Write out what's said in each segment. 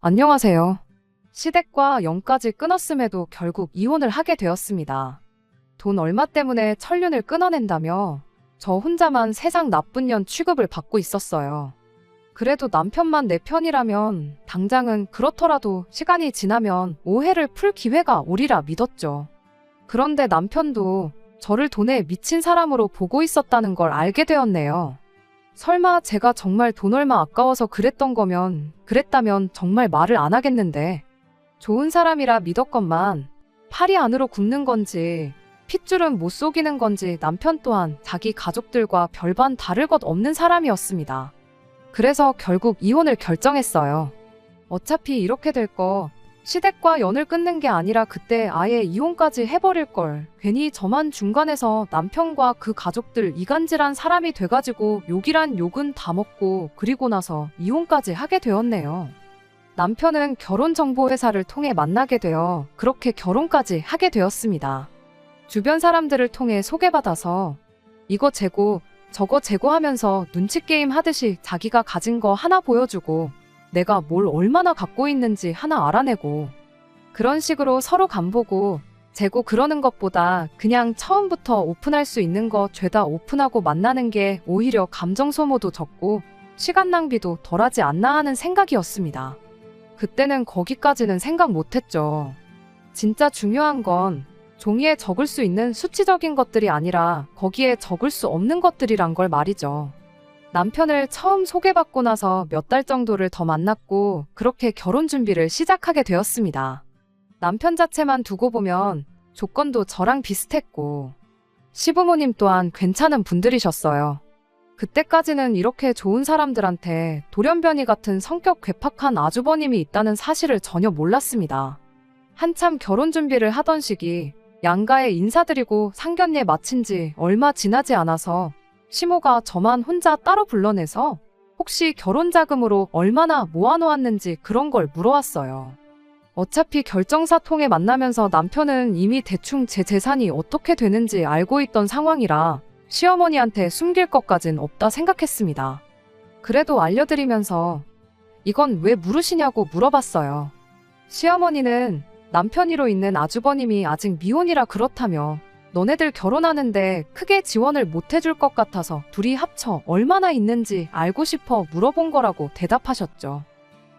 안녕하세요. 시댁과 연까지 끊었음에도 결국 이혼을 하게 되었습니다. 돈 얼마 때문에 천륜을 끊어낸다며 저 혼자만 세상 나쁜 년 취급을 받고 있었어요. 그래도 남편만 내 편이라면 당장은 그렇더라도 시간이 지나면 오해를 풀 기회가 오리라 믿었죠. 그런데 남편도 저를 돈에 미친 사람으로 보고 있었다는 걸 알게 되었네요. 설마 제가 정말 돈 얼마 아까워서 그랬다면 정말 말을 안 하겠는데. 좋은 사람이라 믿었건만 팔이 안으로 굽는 건지 핏줄은 못 속이는 건지 남편 또한 자기 가족들과 별반 다를 것 없는 사람이었습니다. 그래서 결국 이혼을 결정했어요. 어차피 이렇게 될 거 시댁과 연을 끊는 게 아니라 그때 아예 이혼까지 해버릴 걸. 괜히 저만 중간에서 남편과 그 가족들 이간질한 사람이 돼가지고 욕이란 욕은 다 먹고 그리고 나서 이혼까지 하게 되었네요. 남편은 결혼정보회사를 통해 만나게 되어 그렇게 결혼까지 하게 되었습니다. 주변 사람들을 통해 소개받아서 이거 재고 저거 재고 하면서 눈치게임 하듯이 자기가 가진 거 하나 보여주고 내가 뭘 얼마나 갖고 있는지 하나 알아내고 그런 식으로 서로 간보고 재고 그러는 것보다 그냥 처음부터 오픈할 수 있는 거 죄다 오픈하고 만나는 게 오히려 감정 소모도 적고 시간 낭비도 덜하지 않나 하는 생각이었습니다. 그때는 거기까지는 생각 못했죠. 진짜 중요한 건 종이에 적을 수 있는 수치적인 것들이 아니라 거기에 적을 수 없는 것들이란 걸 말이죠. 남편을 처음 소개받고 나서 몇 달 정도를 더 만났고 그렇게 결혼 준비를 시작하게 되었습니다. 남편 자체만 두고 보면 조건도 저랑 비슷했고 시부모님 또한 괜찮은 분들이셨어요. 그때까지는 이렇게 좋은 사람들한테 돌연변이 같은 성격 괴팍한 아주버님이 있다는 사실을 전혀 몰랐습니다. 한참 결혼 준비를 하던 시기 양가에 인사드리고 상견례 마친 지 얼마 지나지 않아서 시모가 저만 혼자 따로 불러내서 혹시 결혼 자금으로 얼마나 모아놓았는지 그런 걸 물어왔어요. 어차피 결정사 통해 만나면서 남편은 이미 대충 제 재산이 어떻게 되는지 알고 있던 상황이라 시어머니한테 숨길 것까진 없다 생각했습니다. 그래도 알려드리면서 이건 왜 물으시냐고 물어봤어요. 시어머니는 남편이로 있는 아주버님이 아직 미혼이라 그렇다며 너네들 결혼하는데 크게 지원을 못 해줄 것 같아서 둘이 합쳐 얼마나 있는지 알고 싶어 물어본 거라고 대답하셨죠.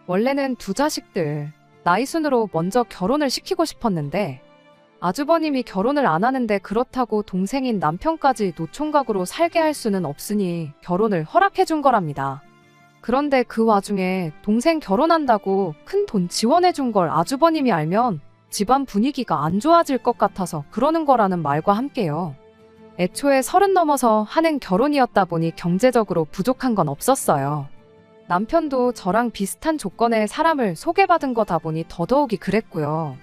원래는 두 자식들 나이 순으로 먼저 결혼을 시키고 싶었는데 아주버님이 결혼을 안 하는데 그렇다고 동생인 남편까지 노총각으로 살게 할 수는 없으니 결혼을 허락해 준 거랍니다. 그런데 그 와중에 동생 결혼한다고 큰 돈 지원해 준 걸 아주버님이 알면 집안 분위기가 안 좋아질 것 같아서 그러는 거라는 말과 함께요. 애초에 30 넘어서 하는 결혼이었다 보니 경제적으로 부족한 건 없었어요. 남편도 저랑 비슷한 조건의 사람을 소개받은 거다 보니 더더욱이 그랬고요.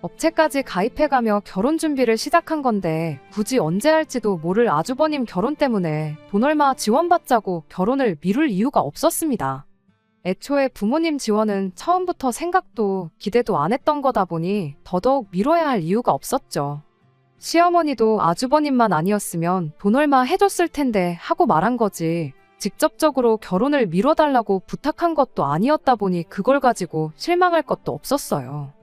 업체까지 가입해가며 결혼 준비를 시작한 건데 굳이 언제 할지도 모를 아주버님 결혼 때문에 돈 얼마 지원받자고 결혼을 미룰 이유가 없었습니다. 애초에 부모님 지원은 처음부터 생각도 기대도 안 했던 거다 보니 더더욱 미뤄야 할 이유가 없었죠. 시어머니도 아주버님만 아니었으면 돈 얼마 해줬을 텐데 하고 말한 거지 직접적으로 결혼을 미뤄달라고 부탁한 것도 아니었다 보니 그걸 가지고 실망할 것도 없었어요.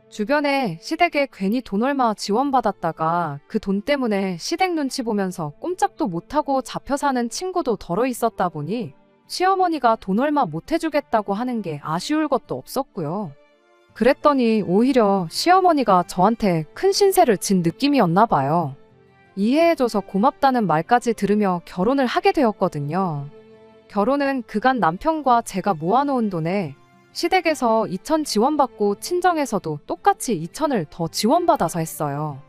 주변에 시댁에 괜히 돈 얼마 지원받았다가 그 돈 때문에 시댁 눈치 보면서 꼼짝도 못하고 잡혀 사는 친구도 덜어 있었다 보니 시어머니가 돈 얼마 못 해주겠다고 하는 게 아쉬울 것도 없었고요. 그랬더니 오히려 시어머니가 저한테 큰 신세를 진 느낌이었나 봐요. 이해해줘서 고맙다는 말까지 들으며 결혼을 하게 되었거든요. 결혼은 그간 남편과 제가 모아놓은 돈에 시댁에서 2,000 지원받고 친정에서도 똑같이 2,000을 더 지원받아서 했어요.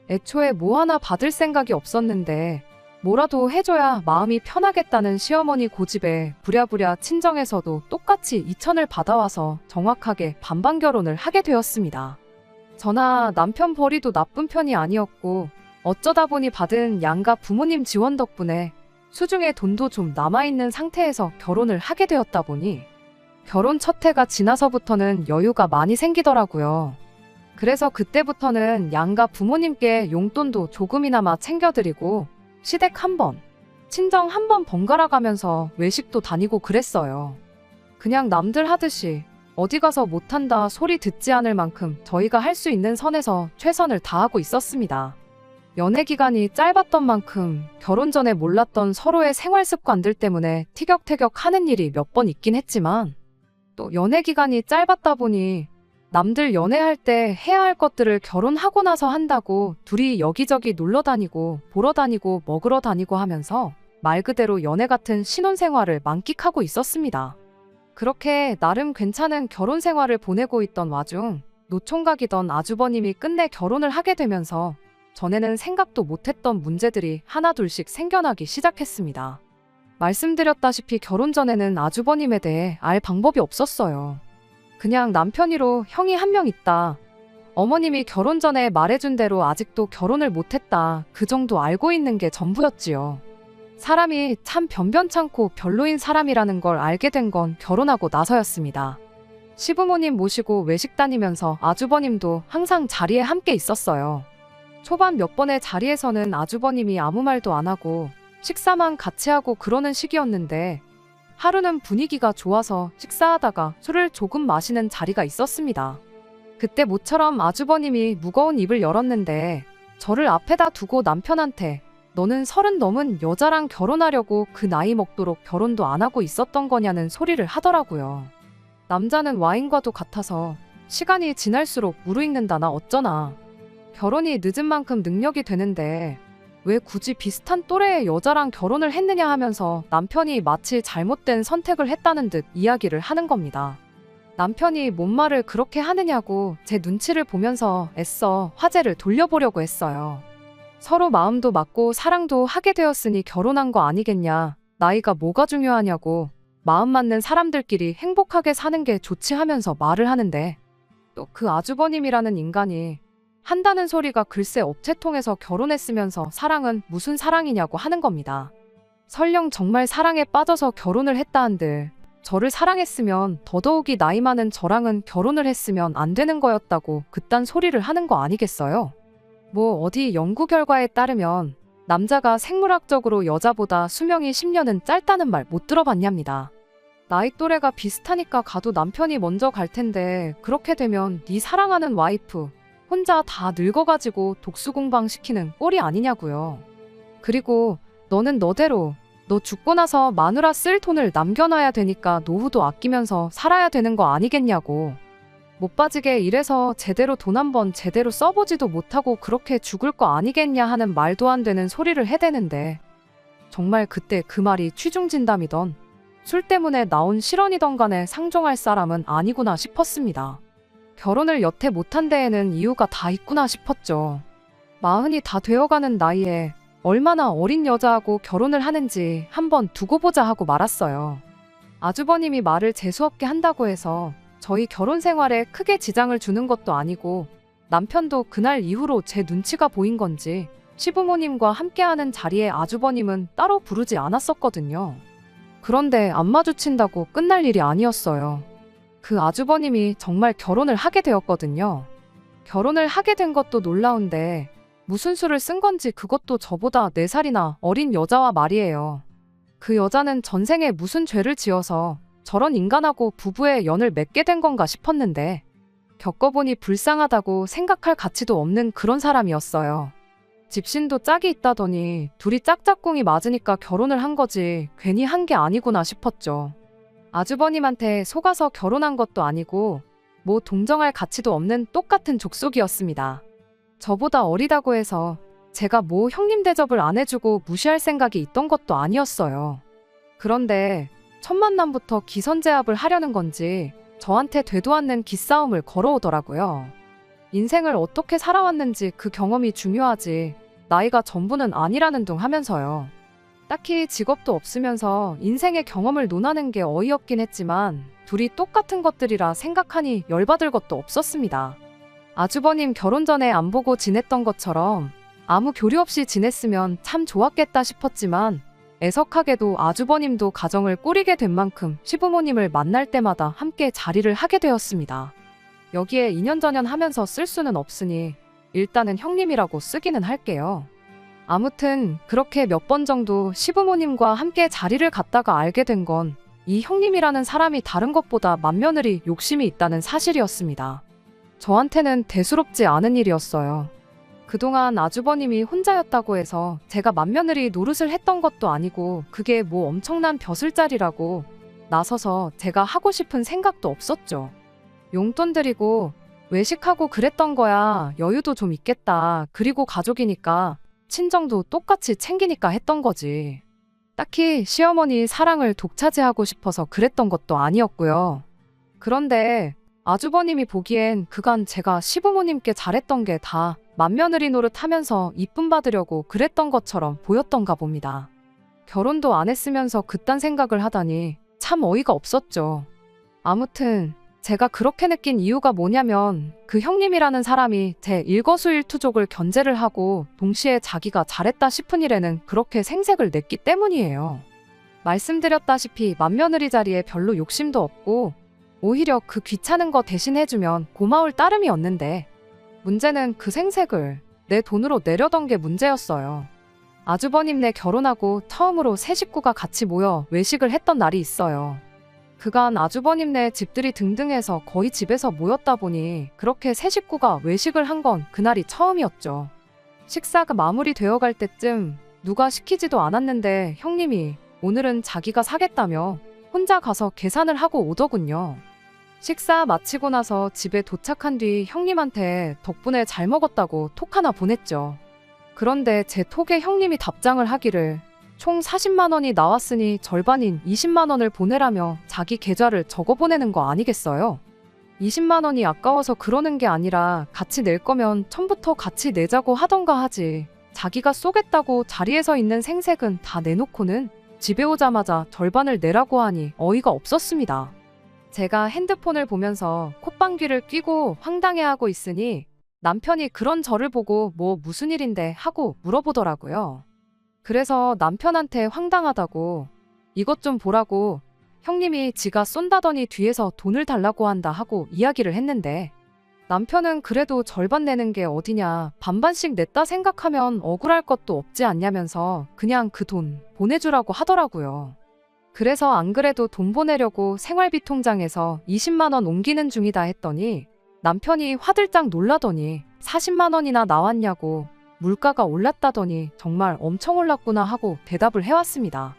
애초에 뭐 하나 받을 생각이 없었는데 뭐라도 해줘야 마음이 편하겠다는 시어머니 고집에 부랴부랴 친정에서도 똑같이 2,000을 받아와서 정확하게 반반 결혼을 하게 되었습니다. 저나 남편 벌이도 나쁜 편이 아니었고 어쩌다 보니 받은 양가 부모님 지원 덕분에 수중에 돈도 좀 남아있는 상태에서 결혼을 하게 되었다 보니 결혼 첫 해가 지나서부터는 여유가 많이 생기더라고요. 그래서 그때부터는 양가 부모님께 용돈도 조금이나마 챙겨드리고 시댁 한 번, 친정 한 번 번갈아 가면서 외식도 다니고 그랬어요. 그냥 남들 하듯이 어디 가서 못한다 소리 듣지 않을 만큼 저희가 할 수 있는 선에서 최선을 다하고 있었습니다. 연애 기간이 짧았던 만큼 결혼 전에 몰랐던 서로의 생활 습관들 때문에 티격태격 하는 일이 몇 번 있긴 했지만 또 연애 기간이 짧았다 보니 남들 연애할 때 해야 할 것들을 결혼하고 나서 한다고 둘이 여기저기 놀러 다니고 보러 다니고 먹으러 다니고 하면서 말 그대로 연애 같은 신혼생활을 만끽하고 있었습니다. 그렇게 나름 괜찮은 결혼 생활을 보내고 있던 와중 노총각이던 아주버님이 끝내 결혼을 하게 되면서 전에는 생각도 못했던 문제들이 하나둘씩 생겨나기 시작했습니다. 말씀드렸다시피 결혼 전에는 아주버님에 대해 알 방법이 없었어요. 그냥 남편이로 형이 한 명 있다. 어머님이 결혼 전에 말해준 대로 아직도 결혼을 못했다. 그 정도 알고 있는 게 전부였지요. 사람이 참 변변찮고 별로인 사람이라는 걸 알게 된 건 결혼하고 나서였습니다. 시부모님 모시고 외식 다니면서 아주버님도 항상 자리에 함께 있었어요. 초반 몇 번의 자리에서는 아주버님이 아무 말도 안 하고 식사만 같이 하고 그러는 시기였는데 하루는 분위기가 좋아서 식사하다가 술을 조금 마시는 자리가 있었습니다. 그때 모처럼 아주버님이 무거운 입을 열었는데 저를 앞에다 두고 남편한테 너는 30 넘은 여자랑 결혼하려고 그 나이 먹도록 결혼도 안 하고 있었던 거냐는 소리를 하더라고요. 남자는 와인과도 같아서 시간이 지날수록 무르익는다나 어쩌나. 결혼이 늦은 만큼 능력이 되는데 왜 굳이 비슷한 또래의 여자랑 결혼을 했느냐 하면서 남편이 마치 잘못된 선택을 했다는 듯 이야기를 하는 겁니다. 남편이 뭔 말을 그렇게 하느냐고 제 눈치를 보면서 애써 화제를 돌려보려고 했어요. 서로 마음도 맞고 사랑도 하게 되었으니 결혼한 거 아니겠냐. 나이가 뭐가 중요하냐고. 마음 맞는 사람들끼리 행복하게 사는 게 좋지 하면서 말을 하는데 또 그 아주버님이라는 인간이 한다는 소리가 글쎄 업체 통해서 결혼했으면서 사랑은 무슨 사랑이냐고 하는 겁니다. 설령 정말 사랑에 빠져서 결혼을 했다 한들 저를 사랑했으면 더더욱이 나이 많은 저랑은 결혼을 했으면 안 되는 거였다고 그딴 소리를 하는 거 아니겠어요? 뭐 어디 연구 결과에 따르면 남자가 생물학적으로 여자보다 수명이 10년은 짧다는 말 못 들어봤냐입니다. 나이 또래가 비슷하니까 가도 남편이 먼저 갈 텐데 그렇게 되면 네 사랑하는 와이프 혼자 다 늙어가지고 독수공방 시키는 꼴이 아니냐고요. 그리고 너는 너대로 너 죽고 나서 마누라 쓸 돈을 남겨놔야 되니까 노후도 아끼면서 살아야 되는 거 아니겠냐고. 못 빠지게 일해서 제대로 돈 한 번 제대로 써보지도 못하고 그렇게 죽을 거 아니겠냐 하는 말도 안 되는 소리를 해대는데 정말 그때 그 말이 취중진담이던 술 때문에 나온 실언이던 간에 상종할 사람은 아니구나 싶었습니다. 결혼을 여태 못한 데에는 이유가 다 있구나 싶었죠. 40이 다 되어가는 나이에 얼마나 어린 여자하고 결혼을 하는지 한번 두고 보자 하고 말았어요. 아주버님이 말을 재수없게 한다고 해서 저희 결혼 생활에 크게 지장을 주는 것도 아니고 남편도 그날 이후로 제 눈치가 보인 건지 시부모님과 함께하는 자리에 아주버님은 따로 부르지 않았었거든요. 그런데 안 마주친다고 끝날 일이 아니었어요. 그 아주버님이 정말 결혼을 하게 되었거든요. 결혼을 하게 된 것도 놀라운데 무슨 수를 쓴 건지 그것도 저보다 4살이나 어린 여자와 말이에요. 그 여자는 전생에 무슨 죄를 지어서 저런 인간하고 부부의 연을 맺게 된 건가 싶었는데 겪어보니 불쌍하다고 생각할 가치도 없는 그런 사람이었어요. 집신도 짝이 있다더니 둘이 짝짝꿍이 맞으니까 결혼을 한 거지 괜히 한 게 아니구나 싶었죠. 아주버님한테 속아서 결혼한 것도 아니고 뭐 동정할 가치도 없는 똑같은 족속이었습니다. 저보다 어리다고 해서 제가 뭐 형님 대접을 안 해주고 무시할 생각이 있던 것도 아니었어요. 그런데 첫 만남부터 기선제압을 하려는 건지 저한테 되도 않는 기싸움을 걸어오더라고요. 인생을 어떻게 살아왔는지 그 경험이 중요하지 나이가 전부는 아니라는 둥 하면서요. 딱히 직업도 없으면서 인생의 경험을 논하는 게 어이없긴 했지만 둘이 똑같은 것들이라 생각하니 열받을 것도 없었습니다. 아주버님 결혼 전에 안 보고 지냈던 것처럼 아무 교류 없이 지냈으면 참 좋았겠다 싶었지만 애석하게도 아주버님도 가정을 꾸리게 된 만큼 시부모님을 만날 때마다 함께 자리를 하게 되었습니다. 여기에 인연전연 하면서 쓸 수는 없으니 일단은 형님이라고 쓰기는 할게요. 아무튼 그렇게 몇 번 정도 시부모님과 함께 자리를 갖다가 알게 된 건 이 형님이라는 사람이 다른 것보다 맏며느리 욕심이 있다는 사실이었습니다. 저한테는 대수롭지 않은 일이었어요. 그동안 아주버님이 혼자였다고 해서 제가 맏며느리 노릇을 했던 것도 아니고 그게 뭐 엄청난 벼슬자리라고 나서서 제가 하고 싶은 생각도 없었죠. 용돈 드리고 외식하고 그랬던 거야. 여유도 좀 있겠다. 그리고 가족이니까 친정도 똑같이 챙기니까 했던 거지. 딱히 시어머니 사랑을 독차지하고 싶어서 그랬던 것도 아니었고요. 그런데 아주버님이 보기엔 그간 제가 시부모님께 잘했던 게 다 맏며느리 노릇하면서 이쁨 받으려고 그랬던 것처럼 보였던가 봅니다. 결혼도 안 했으면서 그딴 생각을 하다니 참 어이가 없었죠. 아무튼 제가 그렇게 느낀 이유가 뭐냐면 그 형님이라는 사람이 제 일거수일투족을 견제를 하고 동시에 자기가 잘했다 싶은 일에는 그렇게 생색을 냈기 때문이에요. 말씀드렸다시피 맏며느리 자리에 별로 욕심도 없고 오히려 그 귀찮은 거 대신 해주면 고마울 따름이었는데 문제는 그 생색을 내 돈으로 내려던 게 문제였어요. 아주버님네 결혼하고 처음으로 세 식구가 같이 모여 외식을 했던 날이 있어요. 그간 아주버님네 집들이 등등해서 거의 집에서 모였다 보니 그렇게 세 식구가 외식을 한 건 그날이 처음이었죠. 식사가 마무리되어 갈 때쯤 누가 시키지도 않았는데 형님이 오늘은 자기가 사겠다며 혼자 가서 계산을 하고 오더군요. 식사 마치고 나서 집에 도착한 뒤 형님한테 덕분에 잘 먹었다고 톡 하나 보냈죠. 그런데 제 톡에 형님이 답장을 하기를 총 40만 원이 나왔으니 절반인 20만 원을 보내라며 자기 계좌를 적어 보내는 거 아니겠어요? 20만 원이 아까워서 그러는 게 아니라 같이 낼 거면 처음부터 같이 내자고 하던가 하지. 자기가 쏘겠다고 자리에서 있는 생색은 다 내놓고는 집에 오자마자 절반을 내라고 하니 어이가 없었습니다. 제가 핸드폰을 보면서 콧방귀를 뀌고 황당해하고 있으니 남편이 그런 저를 보고 뭐 무슨 일인데 하고 물어보더라고요. 그래서 남편한테 황당하다고 이것 좀 보라고 형님이 지가 쏜다더니 뒤에서 돈을 달라고 한다 하고 이야기를 했는데 남편은 그래도 절반 내는 게 어디냐 반반씩 냈다 생각하면 억울할 것도 없지 않냐면서 그냥 그 돈 보내주라고 하더라고요. 그래서 안 그래도 돈 보내려고 생활비 통장에서 20만 원 옮기는 중이다 했더니 남편이 화들짝 놀라더니 40만 원이나 나왔냐고 물가가 올랐다더니 정말 엄청 올랐구나 하고 대답을 해왔습니다.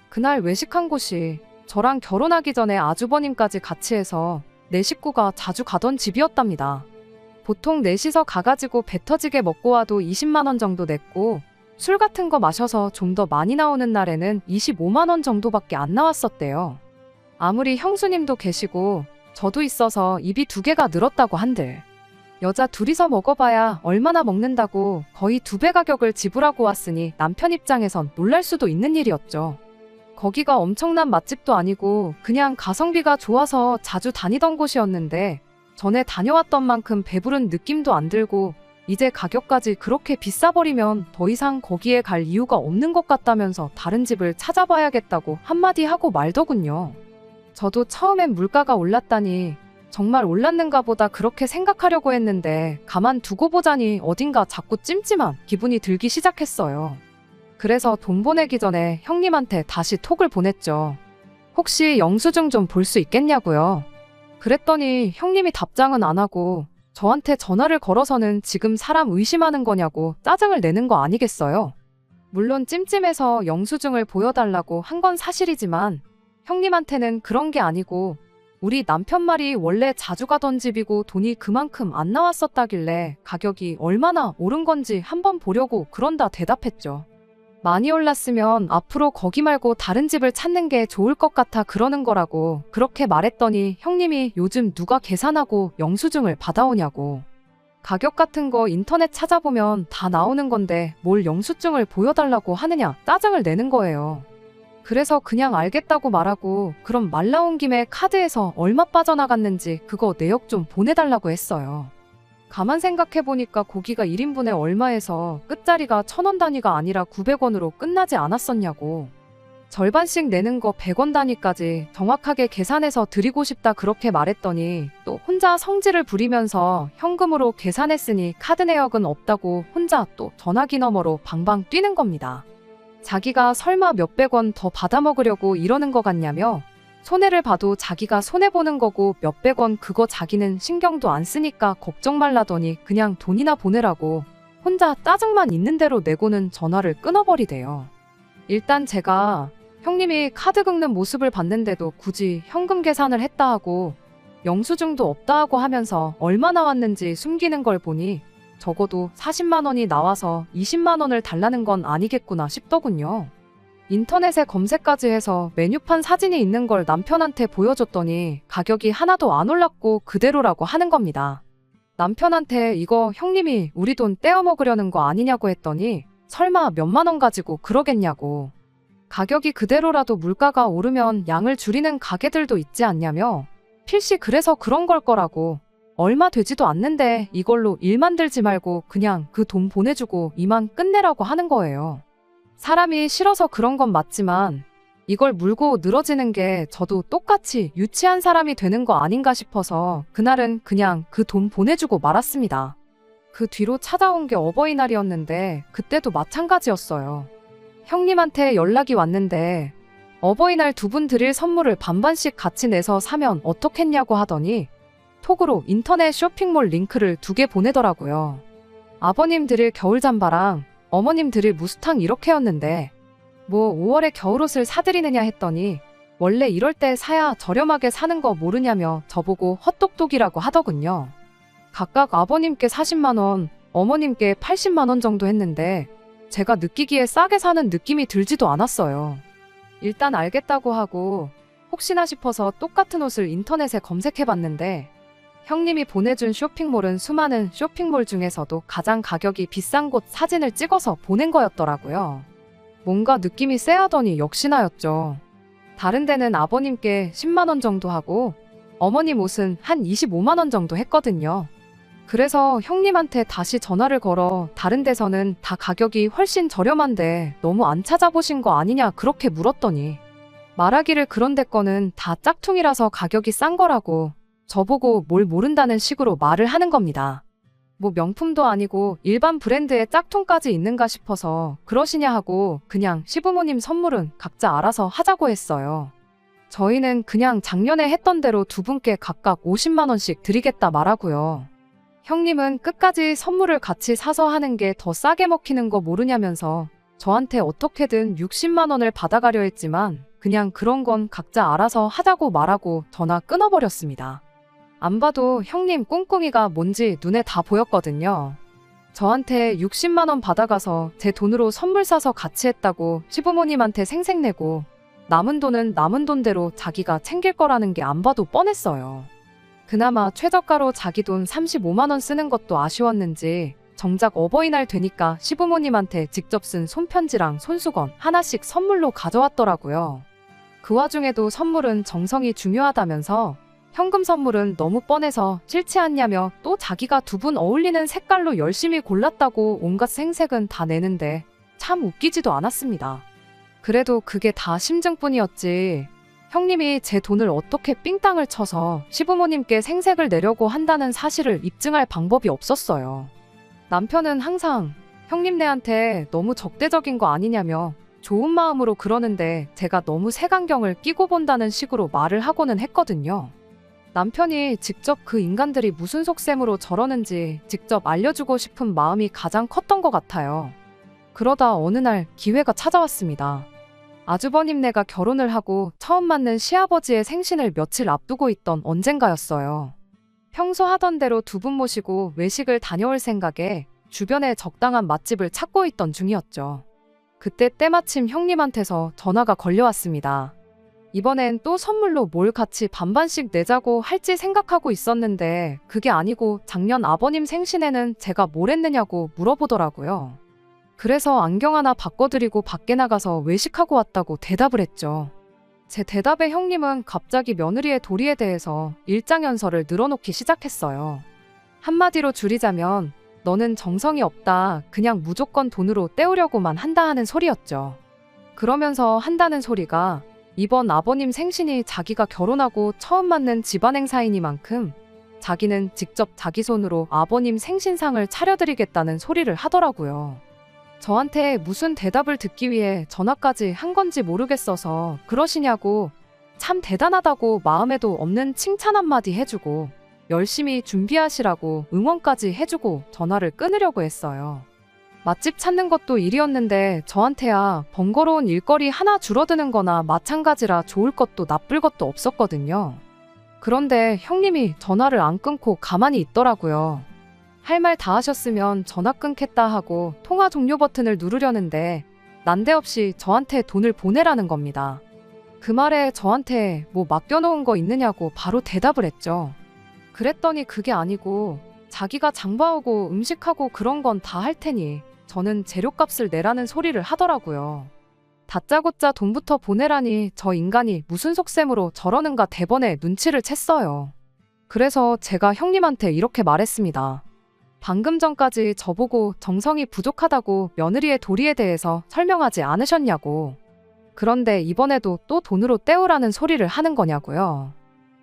그날 외식한 곳이 저랑 결혼하기 전에 아주버님까지 같이 해서 네 식구가 자주 가던 집이었답니다. 보통 넷이서 가가지고 배 터지게 먹고 와도 20만 원 정도 냈고 술 같은 거 마셔서 좀 더 많이 나오는 날에는 25만 원 정도밖에 안 나왔었대요. 아무리 형수님도 계시고 저도 있어서 입이 두 개가 늘었다고 한들 여자 둘이서 먹어봐야 얼마나 먹는다고 거의 2배 가격을 지불하고 왔으니 남편 입장에선 놀랄 수도 있는 일이었죠. 거기가 엄청난 맛집도 아니고 그냥 가성비가 좋아서 자주 다니던 곳이었는데 전에 다녀왔던 만큼 배부른 느낌도 안 들고 이제 가격까지 그렇게 비싸버리면 더 이상 거기에 갈 이유가 없는 것 같다면서 다른 집을 찾아봐야겠다고 한마디 하고 말더군요. 저도 처음엔 물가가 올랐다니 정말 올랐는가 보다 그렇게 생각하려고 했는데 가만 두고 보자니 어딘가 자꾸 찜찜한 기분이 들기 시작했어요. 그래서 돈 보내기 전에 형님한테 다시 톡을 보냈죠. 혹시 영수증 좀 볼 수 있겠냐고요. 그랬더니 형님이 답장은 안 하고 저한테 전화를 걸어서는 지금 사람 의심하는 거냐고 짜증을 내는 거 아니겠어요? 물론 찜찜해서 영수증을 보여달라고 한 건 사실이지만 형님한테는 그런 게 아니고 우리 남편 말이 원래 자주 가던 집이고 돈이 그만큼 안 나왔었다길래 가격이 얼마나 오른 건지 한번 보려고 그런다 대답했죠. 많이 올랐으면 앞으로 거기 말고 다른 집을 찾는 게 좋을 것 같아 그러는 거라고 그렇게 말했더니 형님이 요즘 누가 계산하고 영수증을 받아오냐고. 가격 같은 거 인터넷 찾아보면 다 나오는 건데 뭘 영수증을 보여달라고 하느냐 짜증을 내는 거예요. 그래서 그냥 알겠다고 말하고 그럼 말 나온 김에 카드에서 얼마 빠져나갔는지 그거 내역 좀 보내달라고 했어요. 가만 생각해보니까 고기가 1인분에 얼마에서 끝자리가 1,000원 단위가 아니라 900원으로 끝나지 않았었냐고. 절반씩 내는 거 100원 단위까지 정확하게 계산해서 드리고 싶다 그렇게 말했더니 또 혼자 성질을 부리면서 현금으로 계산했으니 카드 내역은 없다고 혼자 또 전화기 너머로 방방 뛰는 겁니다. 자기가 설마 몇백 원 더 받아먹으려고 이러는 것 같냐며 손해를 봐도 자기가 손해보는 거고 몇백 원 그거 자기는 신경도 안 쓰니까 걱정 말라더니 그냥 돈이나 보내라고 혼자 짜증만 있는 대로 내고는 전화를 끊어버리대요. 일단 제가 형님이 카드 긁는 모습을 봤는데도 굳이 현금 계산을 했다 하고 영수증도 없다 하고 하면서 얼마 나왔는지 숨기는 걸 보니 적어도 40만 원이 나와서 20만 원을 달라는 건 아니겠구나 싶더군요. 인터넷에 검색까지 해서 메뉴판 사진이 있는 걸 남편한테 보여줬더니 가격이 하나도 안 올랐고 그대로라고 하는 겁니다. 남편한테 이거 형님이 우리 돈 떼어 먹으려는 거 아니냐고 했더니 설마 몇만 원 가지고 그러겠냐고. 가격이 그대로라도 물가가 오르면 양을 줄이는 가게들도 있지 않냐며 필시 그래서 그런 걸 거라고. 얼마 되지도 않는데 이걸로 일 만들지 말고 그냥 그 돈 보내주고 이만 끝내라고 하는 거예요. 사람이 싫어서 그런 건 맞지만 이걸 물고 늘어지는 게 저도 똑같이 유치한 사람이 되는 거 아닌가 싶어서 그날은 그냥 그 돈 보내주고 말았습니다. 그 뒤로 찾아온 게 어버이날이었는데 그때도 마찬가지였어요. 형님한테 연락이 왔는데 어버이날 두 분 드릴 선물을 반반씩 같이 내서 사면 어떻겠냐고 하더니 톡으로 인터넷 쇼핑몰 링크를 2개 보내더라고요. 아버님 드릴 겨울잠바랑 어머님 드릴 무스탕 이렇게였는데 뭐 5월에 겨울옷을 사드리느냐 했더니 원래 이럴 때 사야 저렴하게 사는 거 모르냐며 저보고 헛똑똑이라고 하더군요. 각각 아버님께 40만 원, 어머님께 80만 원 정도 했는데 제가 느끼기에 싸게 사는 느낌이 들지도 않았어요. 일단 알겠다고 하고 혹시나 싶어서 똑같은 옷을 인터넷에 검색해봤는데 형님이 보내준 쇼핑몰은 수많은 쇼핑몰 중에서도 가장 가격이 비싼 곳 사진을 찍어서 보낸 거였더라고요. 뭔가 느낌이 쎄하더니 역시나였죠. 다른 데는 아버님께 10만 원 정도 하고 어머님 옷은 한 25만 원 정도 했거든요. 그래서 형님한테 다시 전화를 걸어 다른 데서는 다 가격이 훨씬 저렴한데 너무 안 찾아보신 거 아니냐 그렇게 물었더니 말하기를 그런 데 거는 다 짝퉁이라서 가격이 싼 거라고 저보고 뭘 모른다는 식으로 말을 하는 겁니다. 뭐 명품도 아니고 일반 브랜드의 짝퉁까지 있는가 싶어서 그러시냐 하고 그냥 시부모님 선물은 각자 알아서 하자고 했어요. 저희는 그냥 작년에 했던 대로 두 분께 각각 50만 원씩 드리겠다 말하고요. 형님은 끝까지 선물을 같이 사서 하는 게 더 싸게 먹히는 거 모르냐면서 저한테 어떻게든 60만 원을 받아가려 했지만 그냥 그런 건 각자 알아서 하자고 말하고 전화 끊어버렸습니다. 안 봐도 형님 꿍꿍이가 뭔지 눈에 다 보였거든요. 저한테 60만 원 받아가서 제 돈으로 선물 사서 같이 했다고 시부모님한테 생색내고 남은 돈은 남은 돈대로 자기가 챙길 거라는 게 안 봐도 뻔했어요. 그나마 최저가로 자기 돈 35만 원 쓰는 것도 아쉬웠는지 정작 어버이날 되니까 시부모님한테 직접 쓴 손편지랑 손수건 하나씩 선물로 가져왔더라고요. 그 와중에도 선물은 정성이 중요하다면서 현금 선물은 너무 뻔해서 싫지 않냐며 또 자기가 두 분 어울리는 색깔로 열심히 골랐다고 온갖 생색은 다 내는데 참 웃기지도 않았습니다. 그래도 그게 다 심증뿐이었지 형님이 제 돈을 어떻게 삥땅을 쳐서 시부모님께 생색을 내려고 한다는 사실을 입증할 방법이 없었어요. 남편은 항상 형님네한테 너무 적대적인 거 아니냐며 좋은 마음으로 그러는데 제가 너무 색안경을 끼고 본다는 식으로 말을 하고는 했거든요. 남편이 직접 그 인간들이 무슨 속셈으로 저러는지 직접 알려주고 싶은 마음이 가장 컸던 것 같아요. 그러다 어느 날 기회가 찾아왔습니다. 아주버님네가 결혼을 하고 처음 맞는 시아버지의 생신을 며칠 앞두고 있던 언젠가였어요. 평소 하던 대로 두 분 모시고 외식을 다녀올 생각에 주변에 적당한 맛집을 찾고 있던 중이었죠. 그때 때마침 형님한테서 전화가 걸려왔습니다. 이번엔 또 선물로 뭘 같이 반반씩 내자고 할지 생각하고 있었는데 그게 아니고 작년 아버님 생신에는 제가 뭘 했느냐고 물어보더라고요. 그래서 안경 하나 바꿔드리고 밖에 나가서 외식하고 왔다고 대답을 했죠. 제 대답에 형님은 갑자기 며느리의 도리에 대해서 일장연설을 늘어놓기 시작했어요. 한마디로 줄이자면 너는 정성이 없다. 그냥 무조건 돈으로 때우려고만 한다 하는 소리였죠. 그러면서 한다는 소리가 이번 아버님 생신이 자기가 결혼하고 처음 맞는 집안 행사이니만큼 자기는 직접 자기 손으로 아버님 생신상을 차려드리겠다는 소리를 하더라고요. 저한테 무슨 대답을 듣기 위해 전화까지 한 건지 모르겠어서 그러시냐고 참 대단하다고 마음에도 없는 칭찬 한마디 해주고 열심히 준비하시라고 응원까지 해주고 전화를 끊으려고 했어요. 맛집 찾는 것도 일이었는데 저한테야 번거로운 일거리 하나 줄어드는 거나 마찬가지라 좋을 것도 나쁠 것도 없었거든요. 그런데 형님이 전화를 안 끊고 가만히 있더라고요. 할 말 다 하셨으면 전화 끊겠다 하고 통화 종료 버튼을 누르려는데 난데없이 저한테 돈을 보내라는 겁니다. 그 말에 저한테 뭐 맡겨놓은 거 있느냐고 바로 대답을 했죠. 그랬더니 그게 아니고 자기가 장봐오고 음식하고 그런 건 다 할 테니 저는 재료값을 내라는 소리를 하더라고요. 다짜고짜 돈부터 보내라니 저 인간이 무슨 속셈으로 저러는가 대번에 눈치를 챘어요. 그래서 제가 형님한테 이렇게 말했습니다. 방금 전까지 저보고 정성이 부족하다고 며느리의 도리에 대해서 설명하지 않으셨냐고. 그런데 이번에도 또 돈으로 때우라는 소리를 하는 거냐고요.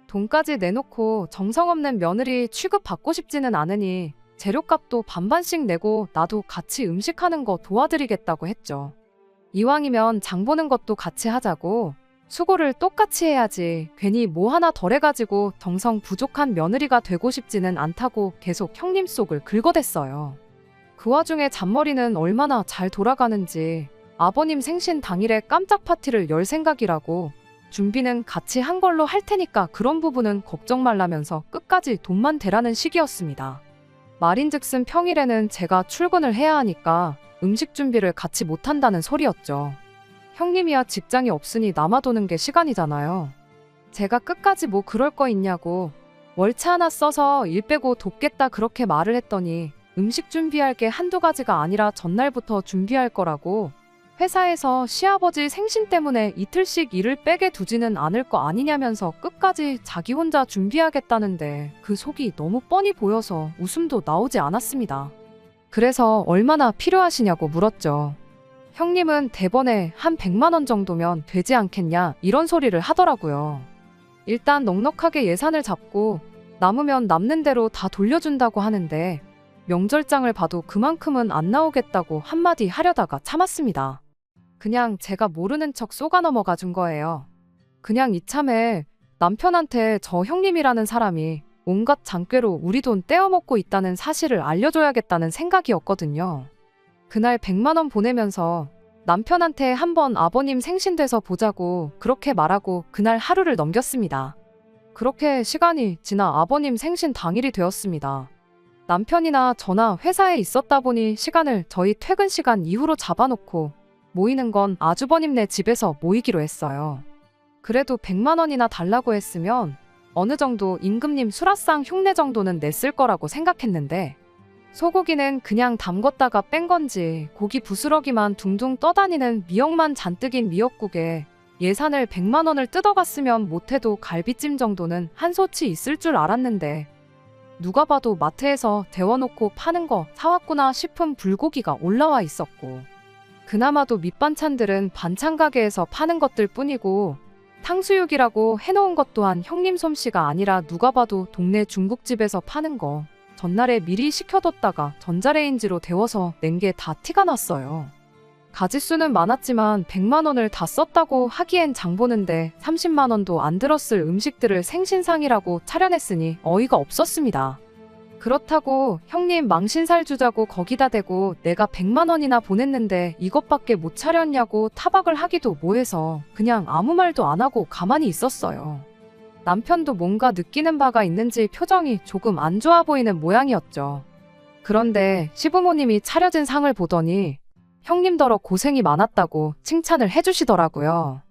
돈까지 내놓고 정성 없는 며느리 취급받고 싶지는 않으니 재료값도 반반씩 내고 나도 같이 음식하는 거 도와드리겠다고 했죠. 이왕이면 장 보는 것도 같이 하자고 수고를 똑같이 해야지 괜히 뭐 하나 덜 해가지고 정성 부족한 며느리가 되고 싶지는 않다고 계속 형님 속을 긁어댔어요. 그 와중에 잔머리는 얼마나 잘 돌아가는지 아버님 생신 당일에 깜짝 파티를 열 생각이라고 준비는 같이 한 걸로 할 테니까 그런 부분은 걱정 말라면서 끝까지 돈만 대라는 식이었습니다. 말인즉슨 평일에는 제가 출근을 해야 하니까 음식 준비를 같이 못한다는 소리였죠. 형님이야 직장이 없으니 남아도는 게 시간이잖아요. 제가 끝까지 뭐 그럴 거 있냐고 월차 하나 써서 일 빼고 돕겠다 그렇게 말을 했더니 음식 준비할 게 한두 가지가 아니라 전날부터 준비할 거라고 회사에서 시아버지 생신 때문에 이틀씩 일을 빼게 두지는 않을 거 아니냐면서 끝까지 자기 혼자 준비하겠다는데 그 속이 너무 뻔히 보여서 웃음도 나오지 않았습니다. 그래서 얼마나 필요하시냐고 물었죠. 형님은 대번에 한 100만 원 정도면 되지 않겠냐 이런 소리를 하더라고요. 일단 넉넉하게 예산을 잡고 남으면 남는 대로 다 돌려준다고 하는데 명절장을 봐도 그만큼은 안 나오겠다고 한마디 하려다가 참았습니다. 그냥 제가 모르는 척 쏘가 넘어가 준 거예요. 그냥 이참에 남편한테 저 형님이라는 사람이 온갖 장꾀로 우리 돈 떼어먹고 있다는 사실을 알려줘야겠다는 생각이었거든요. 그날 100만 원 보내면서 남편한테 한번 아버님 생신 돼서 보자고 그렇게 말하고 그날 하루를 넘겼습니다. 그렇게 시간이 지나 아버님 생신 당일이 되었습니다. 남편이나 저나 회사에 있었다 보니 시간을 저희 퇴근 시간 이후로 잡아놓고 모이는 건 아주버님네 집에서 모이기로 했어요. 그래도 100만 원이나 달라고 했으면 어느 정도 임금님 수라상 흉내 정도는 냈을 거라고 생각했는데 소고기는 그냥 담궜다가 뺀 건지 고기 부스러기만 둥둥 떠다니는 미역만 잔뜩인 미역국에 예산을 100만 원을 뜯어갔으면 못해도 갈비찜 정도는 한 소치 있을 줄 알았는데 누가 봐도 마트에서 데워놓고 파는 거 사왔구나 싶은 불고기가 올라와 있었고 그나마도 밑반찬들은 반찬 가게에서 파는 것들 뿐이고 탕수육이라고 해놓은 것 또한 형님 솜씨가 아니라 누가 봐도 동네 중국집에서 파는 거 전날에 미리 식혀뒀다가 전자레인지로 데워서 낸 게 다 티가 났어요. 가짓수는 많았지만 100만 원을 다 썼다고 하기엔 장 보는데 30만 원도 안 들었을 음식들을 생신상이라고 차려냈으니 어이가 없었습니다. 그렇다고 형님 망신살 주자고 거기다 대고 내가 100만 원이나 보냈는데 이것밖에 못 차렸냐고 타박을 하기도 뭐해서 그냥 아무 말도 안 하고 가만히 있었어요. 남편도 뭔가 느끼는 바가 있는지 표정이 조금 안 좋아 보이는 모양이었죠. 그런데 시부모님이 차려진 상을 보더니 형님더러 고생이 많았다고 칭찬을 해주시더라고요.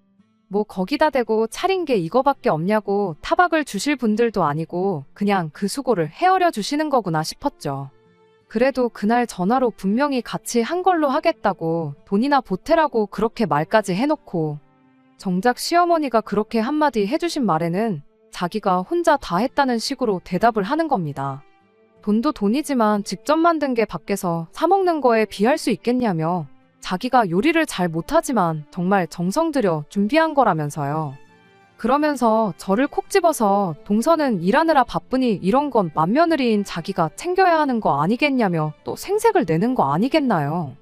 뭐 거기다 대고 차린 게 이거밖에 없냐고 타박을 주실 분들도 아니고 그냥 그 수고를 헤아려 주시는 거구나 싶었죠. 그래도 그날 전화로 분명히 같이 한 걸로 하겠다고 돈이나 보태라고 그렇게 말까지 해놓고 정작 시어머니가 그렇게 한마디 해주신 말에는 자기가 혼자 다 했다는 식으로 대답을 하는 겁니다. 돈도 돈이지만 직접 만든 게 밖에서 사 먹는 거에 비할 수 있겠냐며 자기가 요리를 잘 못하지만 정말 정성 들여 준비한 거라면서요. 그러면서 저를 콕 집어서 동서는 일하느라 바쁘니 이런 건 맏며느리인 자기가 챙겨야 하는 거 아니겠냐며 또 생색을 내는 거 아니겠나요.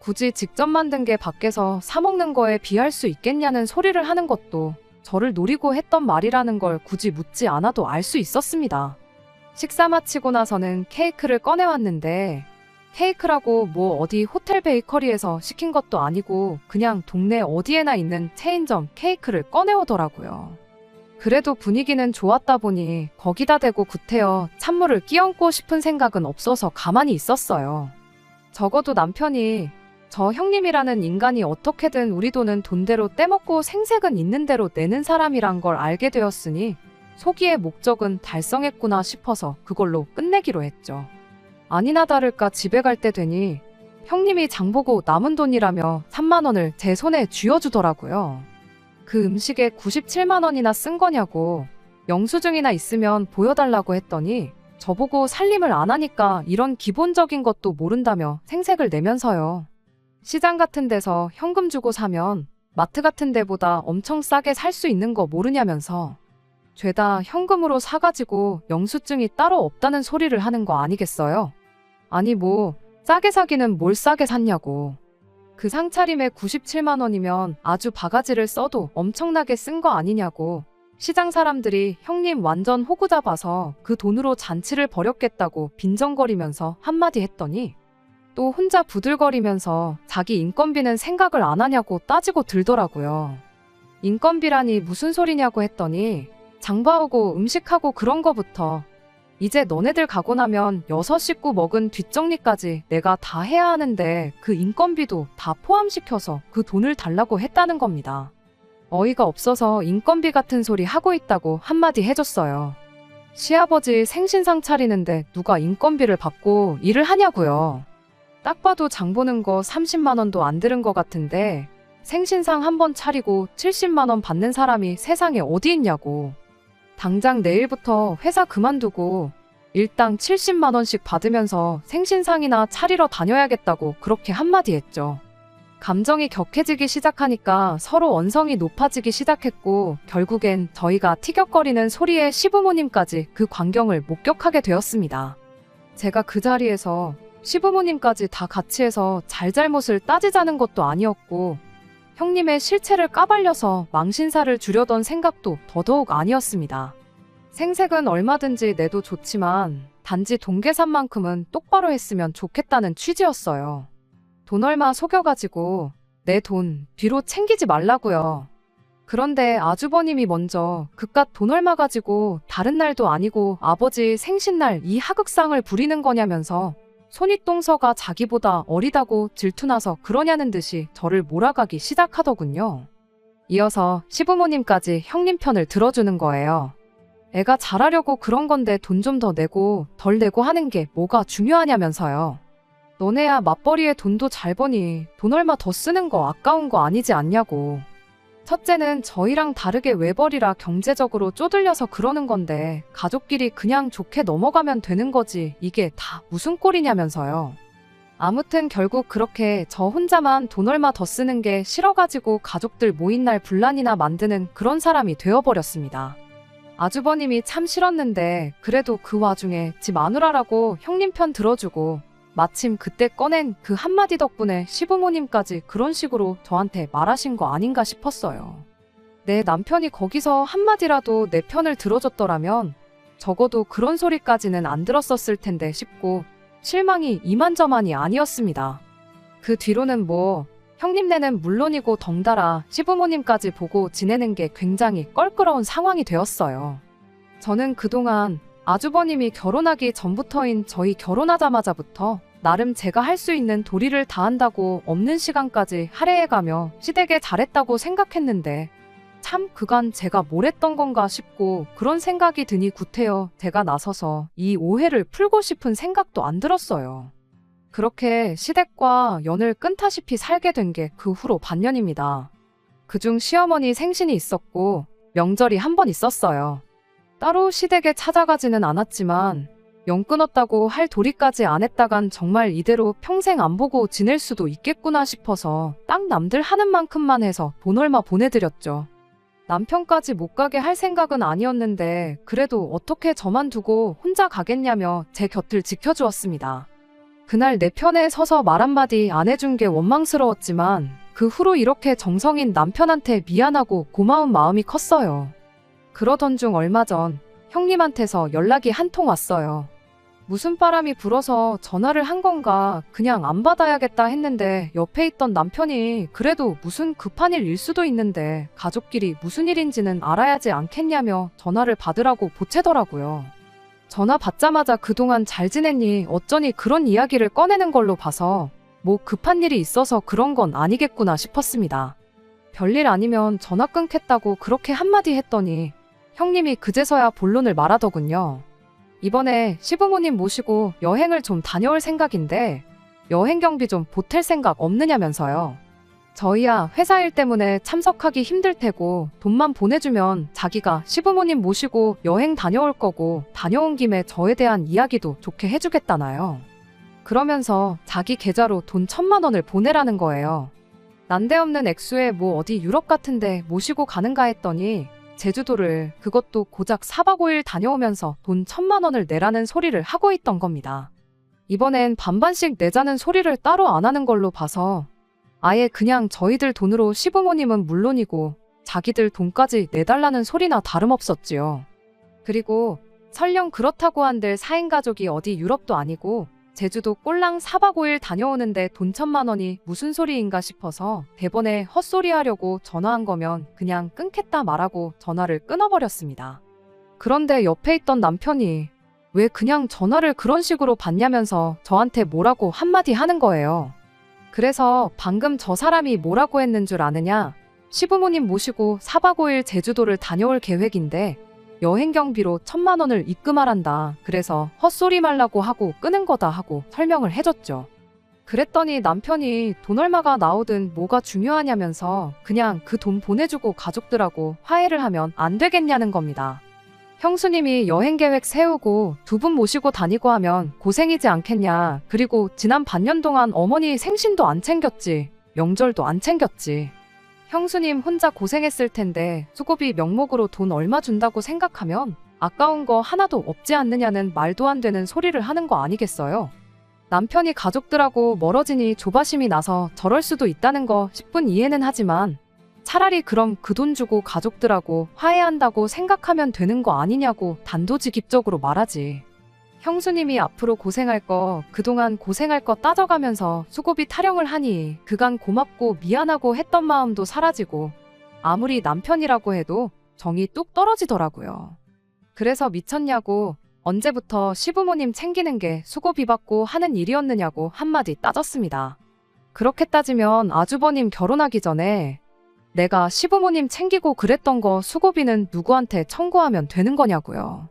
굳이 직접 만든 게 밖에서 사 먹는 거에 비할 수 있겠냐는 소리를 하는 것도 저를 노리고 했던 말이라는 걸 굳이 묻지 않아도 알 수 있었습니다. 식사 마치고 나서는 케이크를 꺼내왔는데 케이크라고 뭐 어디 호텔 베이커리에서 시킨 것도 아니고 그냥 동네 어디에나 있는 체인점 케이크를 꺼내오더라고요. 그래도 분위기는 좋았다 보니 거기다 대고 구태여 찬물을 끼얹고 싶은 생각은 없어서 가만히 있었어요. 적어도 남편이 저 형님이라는 인간이 어떻게든 우리 돈은 돈대로 떼먹고 생색은 있는 대로 내는 사람이란 걸 알게 되었으니 소기의 목적은 달성했구나 싶어서 그걸로 끝내기로 했죠. 아니나 다를까 집에 갈 때 되니 형님이 장보고 남은 돈이라며 3만 원을 제 손에 쥐어주더라고요. 그 음식에 97만 원이나 쓴 거냐고 영수증이나 있으면 보여달라고 했더니 저보고 살림을 안 하니까 이런 기본적인 것도 모른다며 생색을 내면서요. 시장 같은 데서 현금 주고 사면 마트 같은 데보다 엄청 싸게 살 수 있는 거 모르냐면서 죄다 현금으로 사가지고 영수증이 따로 없다는 소리를 하는 거 아니겠어요? 아니 뭐 싸게 사기는 뭘 싸게 샀냐고. 그 상차림에 97만 원이면 아주 바가지를 써도 엄청나게 쓴 거 아니냐고. 시장 사람들이 형님 완전 호구 잡아서 그 돈으로 잔치를 벌였겠다고 빈정거리면서 한마디 했더니 또 혼자 부들거리면서 자기 인건비는 생각을 안 하냐고 따지고 들더라고요. 인건비라니 무슨 소리냐고 했더니 장봐오고 음식하고 그런 거부터 이제 너네들 가고 나면 6 식구 먹은 뒷정리까지 내가 다 해야 하는데 그 인건비도 다 포함시켜서 그 돈을 달라고 했다는 겁니다. 어이가 없어서 인건비 같은 소리 하고 있다고 한마디 해줬어요. 시아버지 생신상 차리는데 누가 인건비를 받고 일을 하냐고요. 딱 봐도 장 보는 거 30만 원도 안 들은 것 같은데 생신상 한 번 차리고 70만 원 받는 사람이 세상에 어디 있냐고. 당장 내일부터 회사 그만두고 일당 70만 원씩 받으면서 생신상이나 차리러 다녀야겠다고 그렇게 한마디 했죠. 감정이 격해지기 시작하니까 서로 언성이 높아지기 시작했고 결국엔 저희가 티격거리는 소리에 시부모님까지 그 광경을 목격하게 되었습니다. 제가 그 자리에서 시부모님까지 다 같이 해서 잘잘못을 따지자는 것도 아니었고 형님의 실체를 까발려서 망신사를 주려던 생각도 더더욱 아니었습니다. 생색은 얼마든지 내도 좋지만 단지 돈 계산만큼은 똑바로 했으면 좋겠다는 취지였어요. 돈 얼마 속여가지고 내 돈 뒤로 챙기지 말라고요. 그런데 아주버님이 먼저 그깟 돈 얼마 가지고 다른 날도 아니고 아버지 생신날 이 하극상을 부리는 거냐면서 손윗동서가 자기보다 어리다고 질투나서 그러냐는 듯이 저를 몰아가기 시작하더군요. 이어서 시부모님까지 형님 편을 들어주는 거예요. 애가 잘하려고 그런 건데 돈 좀 더 내고 덜 내고 하는 게 뭐가 중요하냐면서요. 너네야 맞벌이에 돈도 잘 버니 돈 얼마 더 쓰는 거 아까운 거 아니지 않냐고. 첫째는 저희랑 다르게 외벌이라 경제적으로 쪼들려서 그러는 건데 가족끼리 그냥 좋게 넘어가면 되는 거지 이게 다 무슨 꼴이냐면서요. 아무튼 결국 그렇게 저 혼자만 돈 얼마 더 쓰는 게 싫어가지고 가족들 모인 날 분란이나 만드는 그런 사람이 되어버렸습니다. 아주버님이 참 싫었는데 그래도 그 와중에 지 마누라라고 형님 편 들어주고 마침 그때 꺼낸 그 한마디 덕분에 시부모님까지 그런 식으로 저한테 말하신 거 아닌가 싶었어요. 내 남편이 거기서 한마디라도 내 편을 들어줬더라면 적어도 그런 소리까지는 안 들었었을 텐데 싶고 실망이 이만저만이 아니었습니다. 그 뒤로는 뭐 형님네는 물론이고 덩달아 시부모님까지 보고 지내는 게 굉장히 껄끄러운 상황이 되었어요. 저는 그동안 아주버님이 결혼하기 전부터인 저희 결혼하자마자부터 나름 제가 할 수 있는 도리를 다한다고 없는 시간까지 할애해가며 시댁에 잘했다고 생각했는데 참 그간 제가 뭘 했던 건가 싶고 그런 생각이 드니 구태여 제가 나서서 이 오해를 풀고 싶은 생각도 안 들었어요. 그렇게 시댁과 연을 끊다시피 살게 된 게 그 후로 반년입니다. 그중 시어머니 생신이 있었고 명절이 한 번 있었어요. 따로 시댁에 찾아가지는 않았지만 연 끊었다고 할 도리까지 안 했다간 정말 이대로 평생 안 보고 지낼 수도 있겠구나 싶어서 딱 남들 하는 만큼만 해서 돈 얼마 보내드렸죠. 남편까지 못 가게 할 생각은 아니었는데 그래도 어떻게 저만 두고 혼자 가겠냐며 제 곁을 지켜주었습니다. 그날 내 편에 서서 말 한마디 안 해준 게 원망스러웠지만 그 후로 이렇게 정성인 남편한테 미안하고 고마운 마음이 컸어요. 그러던 중 얼마 전 형님한테서 연락이 한 통 왔어요. 무슨 바람이 불어서 전화를 한 건가 그냥 안 받아야겠다 했는데 옆에 있던 남편이 그래도 무슨 급한 일일 수도 있는데 가족끼리 무슨 일인지는 알아야지 않겠냐며 전화를 받으라고 보채더라고요. 전화 받자마자 그동안 잘 지냈니 어쩌니 그런 이야기를 꺼내는 걸로 봐서 뭐 급한 일이 있어서 그런 건 아니겠구나 싶었습니다. 별일 아니면 전화 끊겠다고 그렇게 한마디 했더니 형님이 그제서야 본론을 말하더군요. 이번에 시부모님 모시고 여행을 좀 다녀올 생각인데 여행 경비 좀 보탤 생각 없느냐면서요. 저희야 회사 일 때문에 참석하기 힘들 테고 돈만 보내주면 자기가 시부모님 모시고 여행 다녀올 거고 다녀온 김에 저에 대한 이야기도 좋게 해주겠다나요. 그러면서 자기 계좌로 돈 1,000만 원을 보내라는 거예요. 난데없는 액수에 뭐 어디 유럽 같은데 모시고 가는가 했더니 제주도를 그것도 고작 4박 5일 다녀오면서 돈 1,000만 원을 내라는 소리를 하고 있던 겁니다. 이번엔 반반씩 내자는 소리를 따로 안 하는 걸로 봐서 아예 그냥 저희들 돈으로 시부모님은 물론이고 자기들 돈까지 내달라는 소리나 다름없었지요. 그리고 설령 그렇다고 한들 4인 가족이 어디 유럽도 아니고 제주도 꼴랑 4박 5일 다녀오는데 돈 1,000만 원이 무슨 소리인가 싶어서 대번에 헛소리 하려고 전화한 거면 그냥 끊겠다 말하고 전화를 끊어버렸습니다. 그런데 옆에 있던 남편이 왜 그냥 전화를 그런 식으로 받냐면서 저한테 뭐라고 한마디 하는 거예요. 그래서 방금 저 사람이 뭐라고 했는 줄 아느냐? 시부모님 모시고 4박 5일 제주도를 다녀올 계획인데 여행 경비로 1,000만 원을 입금하란다. 그래서 헛소리 말라고 하고 끄는 거다 하고 설명을 해줬죠. 그랬더니 남편이 돈 얼마가 나오든 뭐가 중요하냐면서 그냥 그 돈 보내주고 가족들하고 화해를 하면 안 되겠냐는 겁니다. 형수님이 여행 계획 세우고 2분 모시고 다니고 하면 고생이지 않겠냐. 그리고 지난 반년 동안 어머니 생신도 안 챙겼지. 명절도 안 챙겼지. 형수님 혼자 고생했을 텐데 수고비 명목으로 돈 얼마 준다고 생각하면 아까운 거 하나도 없지 않느냐는 말도 안 되는 소리를 하는 거 아니겠어요? 남편이 가족들하고 멀어지니 조바심이 나서 저럴 수도 있다는 거 10분 이해는 하지만 차라리 그럼 그 돈 주고 가족들하고 화해한다고 생각하면 되는 거 아니냐고 단도직입적으로 말하지. 형수님이 앞으로 고생할 거, 그동안 고생할 거 따져가면서 수고비 타령을 하니 그간 고맙고 미안하고 했던 마음도 사라지고 아무리 남편이라고 해도 정이 뚝 떨어지더라고요. 그래서 미쳤냐고 언제부터 시부모님 챙기는 게 수고비 받고 하는 일이었느냐고 한마디 따졌습니다. 그렇게 따지면 아주버님 결혼하기 전에 내가 시부모님 챙기고 그랬던 거 수고비는 누구한테 청구하면 되는 거냐고요.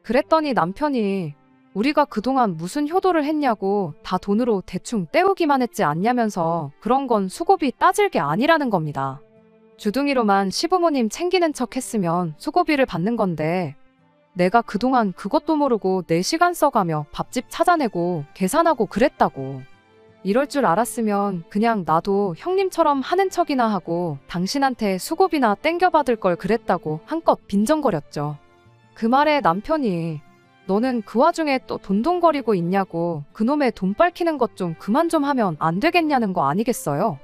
그랬더니 남편이 우리가 그동안 무슨 효도를 했냐고 다 돈으로 대충 때우기만 했지 않냐면서 그런 건 수고비 따질 게 아니라는 겁니다. 주둥이로만 시부모님 챙기는 척 했으면 수고비를 받는 건데 내가 그동안 그것도 모르고 내 시간 써가며 밥집 찾아내고 계산하고 그랬다고. 이럴 줄 알았으면 그냥 나도 형님처럼 하는 척이나 하고 당신한테 수고비나 땡겨받을 걸 그랬다고 한껏 빈정거렸죠. 그 말에 남편이 너는 그 와중에 또 돈돈거리고 있냐고 그놈의 돈 빨키는 것 좀 그만 좀 하면 안 되겠냐는 거 아니겠어요?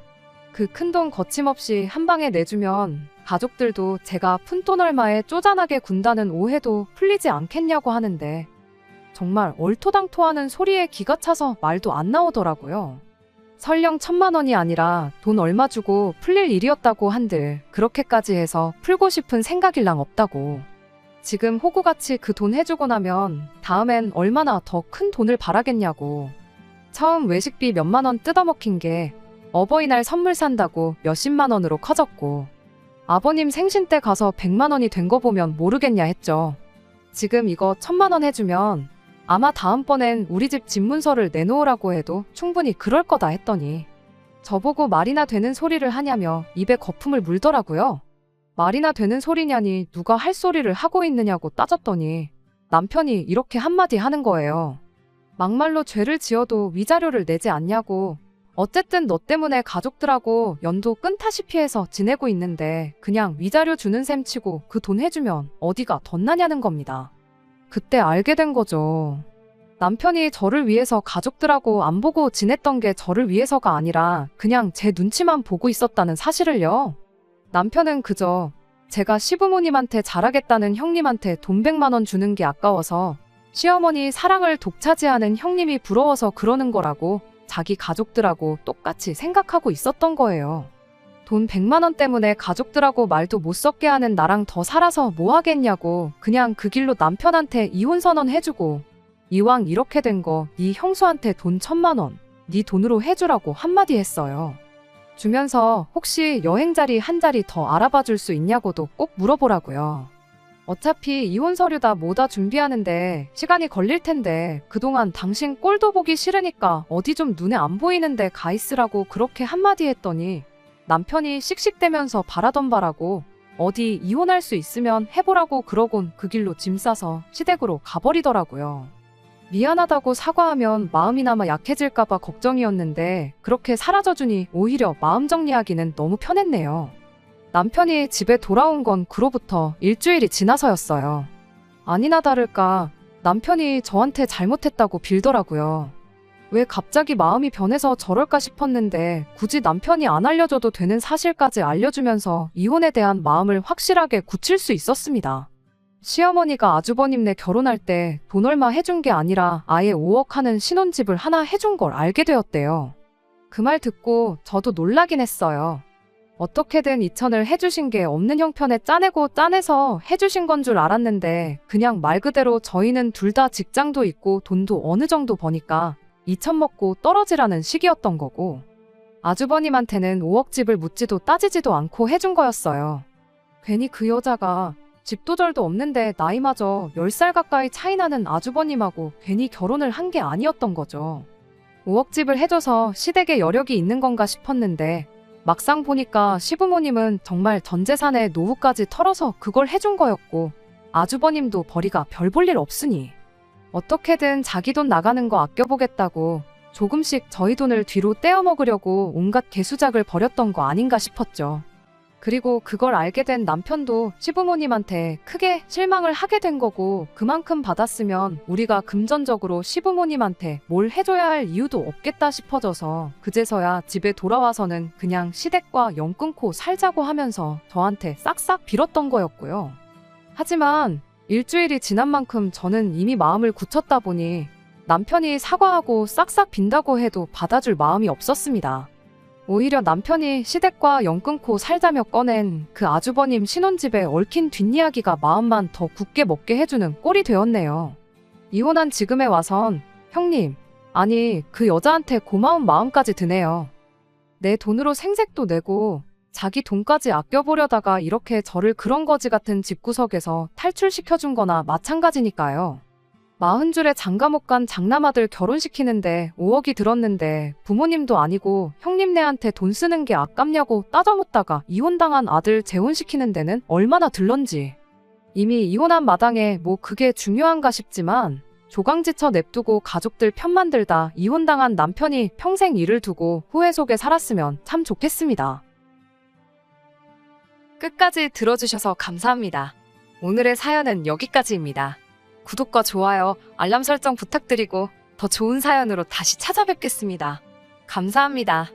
그 큰돈 거침없이 한 방에 내주면 가족들도 제가 푼돈 얼마에 쪼잔하게 군다는 오해도 풀리지 않겠냐고 하는데 정말 얼토당토하는 소리에 기가 차서 말도 안 나오더라고요. 설령 1,000만 원이 아니라 돈 얼마 주고 풀릴 일이었다고 한들 그렇게까지 해서 풀고 싶은 생각일랑 없다고. 지금 호구같이 그 돈 해주고 나면 다음엔 얼마나 더 큰 돈을 바라겠냐고. 처음 외식비 몇만 원 뜯어먹힌 게 어버이날 선물 산다고 몇십만 원으로 커졌고 아버님 생신 때 가서 100만 원이 된 거 보면 모르겠냐 했죠. 지금 이거 1,000만 원 해주면 아마 다음번엔 우리 집 집문서를 내놓으라고 해도 충분히 그럴 거다 했더니 저보고 말이나 되는 소리를 하냐며 입에 거품을 물더라고요. 말이나 되는 소리냐니 누가 할 소리를 하고 있느냐고 따졌더니 남편이 이렇게 한마디 하는 거예요. 막말로 죄를 지어도 위자료를 내지 않냐고. 어쨌든 너 때문에 가족들하고 연도 끈타시피 해서 지내고 있는데 그냥 위자료 주는 셈 치고 그 돈 해주면 어디가 덧나냐는 겁니다. 그때 알게 된 거죠. 남편이 저를 위해서 가족들하고 안 보고 지냈던 게 저를 위해서가 아니라 그냥 제 눈치만 보고 있었다는 사실을요. 남편은 그저 제가 시부모님한테 잘하겠다는 형님한테 돈 100만 원 주는 게 아까워서 시어머니 사랑을 독차지하는 형님이 부러워서 그러는 거라고 자기 가족들하고 똑같이 생각하고 있었던 거예요. 돈 100만 원 때문에 가족들하고 말도 못 섞게 하는 나랑 더 살아서 뭐 하겠냐고 그냥 그 길로 남편한테 이혼 선언 해주고 이왕 이렇게 된 거 네 형수한테 돈 1000만 원 네 돈으로 해주라고 한마디 했어요. 주면서 혹시 여행 자리 한 자리 더 알아봐 줄 수 있냐고도 꼭 물어보라고요. 어차피 이혼 서류다 뭐다 준비하는데 시간이 걸릴 텐데 그동안 당신 꼴도 보기 싫으니까 어디 좀 눈에 안 보이는데 가 있으라고 그렇게 한마디 했더니 남편이 씩씩대면서 바라던 바라고 어디 이혼할 수 있으면 해보라고 그러곤 그 길로 짐 싸서 시댁으로 가버리더라고요. 미안하다고 사과하면 마음이나마 약해질까봐 걱정이었는데 그렇게 사라져주니 오히려 마음 정리하기는 너무 편했네요. 남편이 집에 돌아온 건 그로부터 일주일이 지나서였어요. 아니나 다를까 남편이 저한테 잘못했다고 빌더라고요. 왜 갑자기 마음이 변해서 저럴까 싶었는데 굳이 남편이 안 알려줘도 되는 사실까지 알려주면서 이혼에 대한 마음을 확실하게 굳힐 수 있었습니다. 시어머니가 아주버님네 결혼할 때 돈 얼마 해준 게 아니라 아예 5억 하는 신혼집을 하나 해준 걸 알게 되었대요. 그 말 듣고 저도 놀라긴 했어요. 어떻게든 2천을 해주신 게 없는 형편에 짜내고 짜내서 해주신 건 줄 알았는데 그냥 말 그대로 저희는 둘 다 직장도 있고 돈도 어느 정도 버니까 2천 먹고 떨어지라는 식이었던 거고 아주버님한테는 5억 집을 묻지도 따지지도 않고 해준 거였어요. 괜히 그 여자가 집도 절도 없는데 나이마저 10살 가까이 차이 나는 아주버님하고 괜히 결혼을 한 게 아니었던 거죠. 5억 집을 해줘서 시댁에 여력이 있는 건가 싶었는데 막상 보니까 시부모님은 정말 전 재산에 노후까지 털어서 그걸 해준 거였고 아주버님도 벌이가 별 볼 일 없으니 어떻게든 자기 돈 나가는 거 아껴보겠다고 조금씩 저희 돈을 뒤로 떼어 먹으려고 온갖 개수작을 벌였던 거 아닌가 싶었죠. 그리고 그걸 알게 된 남편도 시부모님한테 크게 실망을 하게 된 거고 그만큼 받았으면 우리가 금전적으로 시부모님한테 뭘 해줘야 할 이유도 없겠다 싶어져서 그제서야 집에 돌아와서는 그냥 시댁과 연 끊고 살자고 하면서 저한테 싹싹 빌었던 거였고요. 하지만 일주일이 지난 만큼 저는 이미 마음을 굳혔다 보니 남편이 사과하고 싹싹 빈다고 해도 받아줄 마음이 없었습니다. 오히려 남편이 시댁과 연 끊고 살자며 꺼낸 그 아주버님 신혼집에 얽힌 뒷이야기가 마음만 더 굳게 먹게 해주는 꼴이 되었네요. 이혼한 지금에 와선 형님, 아니 그 여자한테 고마운 마음까지 드네요. 내 돈으로 생색도 내고 자기 돈까지 아껴보려다가 이렇게 저를 그런 거지 같은 집구석에서 탈출시켜준 거나 마찬가지니까요. 40줄에 장가 못 간 장남아들 결혼시키는데 5억이 들었는데 부모님도 아니고 형님네한테 돈 쓰는 게 아깝냐고 따져묻다가 이혼당한 아들 재혼시키는 데는 얼마나 들런지. 이미 이혼한 마당에 뭐 그게 중요한가 싶지만 조강지쳐 냅두고 가족들 편만 들다 이혼당한 남편이 평생 일을 두고 후회 속에 살았으면 참 좋겠습니다. 끝까지 들어주셔서 감사합니다. 오늘의 사연은 여기까지입니다. 구독과 좋아요, 알람 설정 부탁드리고 더 좋은 사연으로 다시 찾아뵙겠습니다. 감사합니다.